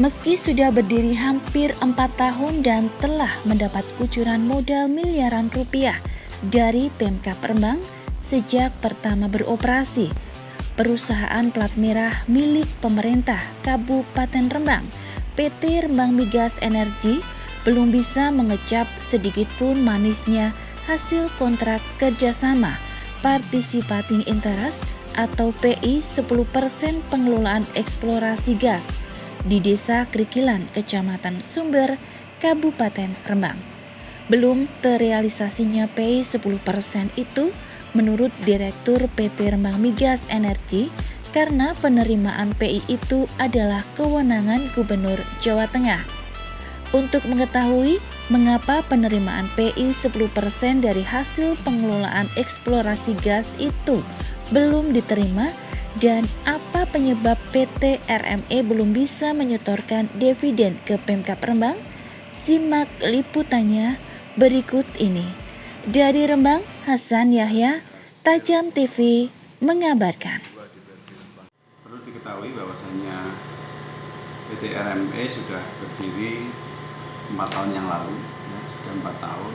Meski sudah berdiri hampir 4 tahun dan telah mendapat kucuran modal miliaran rupiah dari Pemkab Rembang sejak pertama beroperasi, perusahaan plat merah milik pemerintah Kabupaten Rembang, PT Rembang Migas Energi, belum bisa mengecap sedikit pun manisnya hasil kontrak kerjasama Participating Interest atau PI 10% pengelolaan eksplorasi gas di Desa Krikilan, Kecamatan Sumber, Kabupaten Rembang. Belum terrealisasinya PI 10% itu menurut Direktur PT Rembang Migas Energi karena penerimaan PI itu adalah kewenangan Gubernur Jawa Tengah. Untuk mengetahui mengapa penerimaan PI 10% dari hasil pengelolaan eksplorasi gas itu belum diterima dan apa penyebab PT RME belum bisa menyetorkan dividen ke Pemkab Rembang? Simak liputannya berikut ini. Dari Rembang, Hasan Yahya, Tajam TV mengabarkan. Perlu diketahui bahwasanya PT RME sudah berdiri 4 tahun yang lalu, ya, sudah 4 tahun.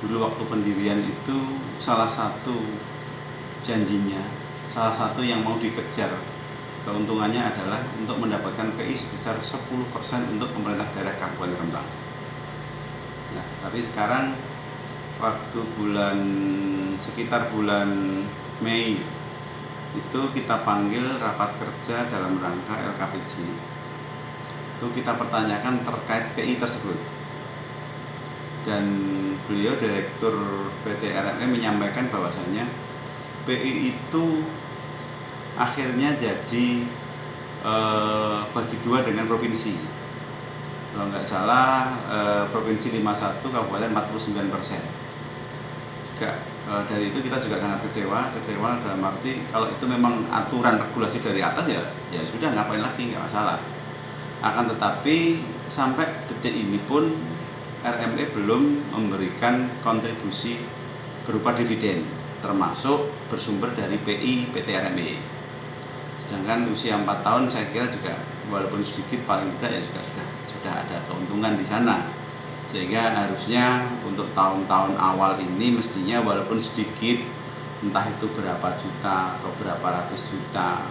Dulu waktu pendirian itu salah satu janjinya, salah satu yang mau dikejar keuntungannya adalah untuk mendapatkan PI sebesar 10% untuk pemerintah daerah Kabupaten Rembang. Nah, tapi sekarang waktu sekitar bulan Mei itu kita panggil rapat kerja dalam rangka LKPJ. Itu kita pertanyakan terkait PI tersebut. Dan beliau Direktur PT RME menyampaikan bahwasanya PI itu akhirnya jadi bagi dua dengan provinsi. Kalau nggak salah provinsi 51, kabupaten 49%. Juga dari itu kita juga sangat kecewa dalam arti kalau itu memang aturan regulasi dari atas ya sudah, ngapain lagi, nggak masalah. Akan tetapi sampai detik ini pun RME belum memberikan kontribusi berupa dividen, termasuk bersumber dari PI PT RME. Sedangkan usia 4 tahun saya kira juga walaupun sedikit paling tidak ya juga sudah ada keuntungan di sana. Sehingga harusnya untuk tahun-tahun awal ini mestinya walaupun sedikit, entah itu berapa juta atau berapa ratus juta,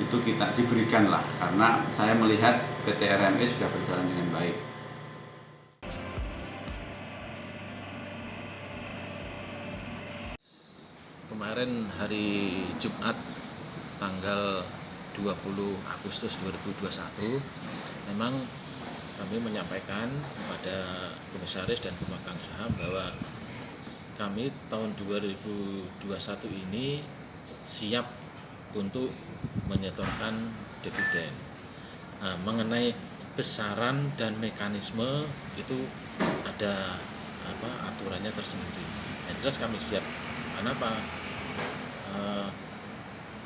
itu kita diberikan lah, karena saya melihat PT RME sudah berjalan dengan baik. Kemarin hari Jumat tanggal 20 Agustus 2021 memang kami menyampaikan kepada Komisaris dan pemegang saham bahwa kami tahun 2021 ini siap untuk menyetorkan dividen. Nah, mengenai besaran dan mekanisme itu ada aturannya tersendiri. Yang jelas kami siap. Kenapa?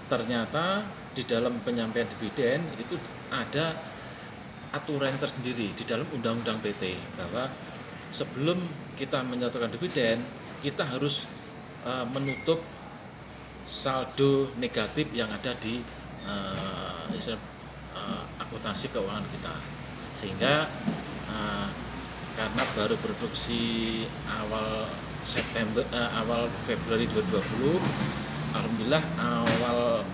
Ternyata di dalam penyampaian dividen itu ada aturan tersendiri di dalam Undang-Undang PT bahwa sebelum kita menyetorkan dividen kita harus menutup saldo negatif yang ada di akuntansi keuangan kita, sehingga karena baru produksi awal Februari 2020, alhamdulillah awal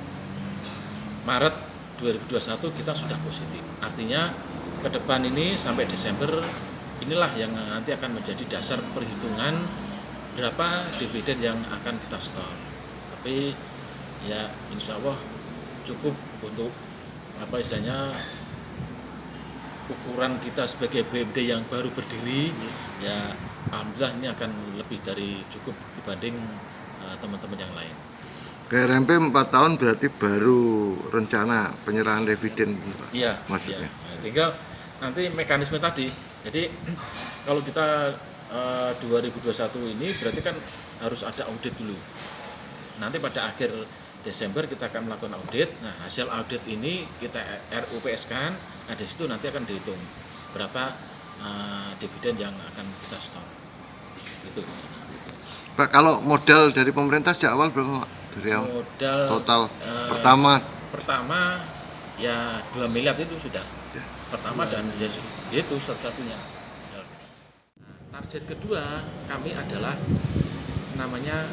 Maret 2021 kita sudah positif. Artinya ke depan ini sampai Desember inilah yang nanti akan menjadi dasar perhitungan berapa dividen yang akan kita setor. Tapi ya insya Allah cukup untuk ukuran kita sebagai BUMD yang baru berdiri, ya alhamdulillah ini akan lebih dari cukup dibanding teman-teman yang lain. RME 4 tahun berarti baru rencana penyerahan dividen, Pak? Iya, maksudnya. Iya. Tinggal nanti mekanisme tadi. Jadi kalau kita 2021 ini berarti kan harus ada audit dulu. Nanti pada akhir Desember kita akan melakukan audit. Nah, hasil audit ini kita RUPS-kan. Nah, di situ nanti akan dihitung berapa dividen yang akan kita store. Gitu. Pak, kalau modal dari pemerintah sejak awal berapa, Pak? Dari modal total pertama ya 2 miliar itu sudah pertama dan ya, itu satu-satunya. Nah, target kedua kami adalah namanya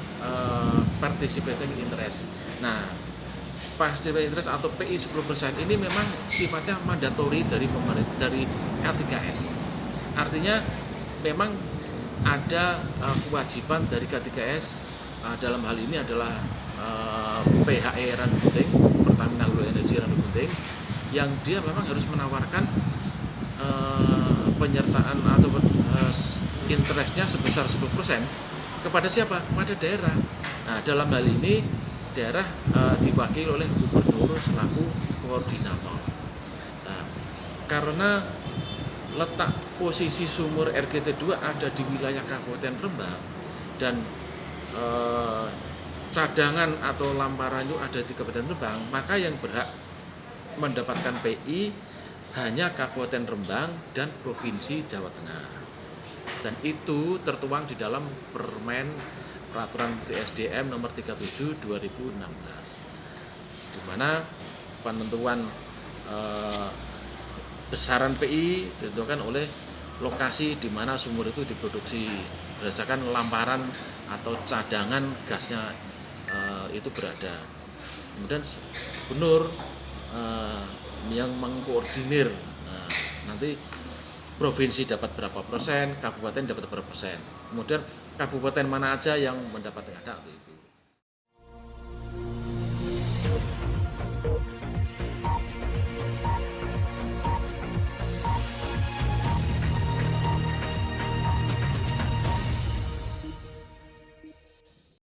participating interest. Nah, participating interest atau PI 10% ini memang sifatnya mandatori dari pemerintah, dari K3S. Artinya memang ada kewajiban dari K3S dalam hal ini adalah PHE Randukuting, Pertamina Hulu Energi Randukuting, yang dia memang harus menawarkan penyertaan atau interestnya sebesar 10% kepada siapa? Kepada daerah. Nah, dalam hal ini daerah diwakili oleh gubernur selaku koordinator. Nah, karena letak posisi sumur RGT2 ada di wilayah Kabupaten Rembang dan cadangan atau lamparan itu ada di Kabupaten Rembang, maka yang berhak mendapatkan PI hanya Kabupaten Rembang dan Provinsi Jawa Tengah. Dan itu tertuang di dalam Peraturan SDM nomor 37 2016, di mana penentuan besaran PI ditentukan oleh lokasi di mana sumur itu diproduksi berdasarkan lamparan atau cadangan gasnya itu berada. Kemudian gubernur yang mengkoordinir, nanti provinsi dapat berapa persen, kabupaten dapat berapa persen, kemudian kabupaten mana aja yang mendapat hak.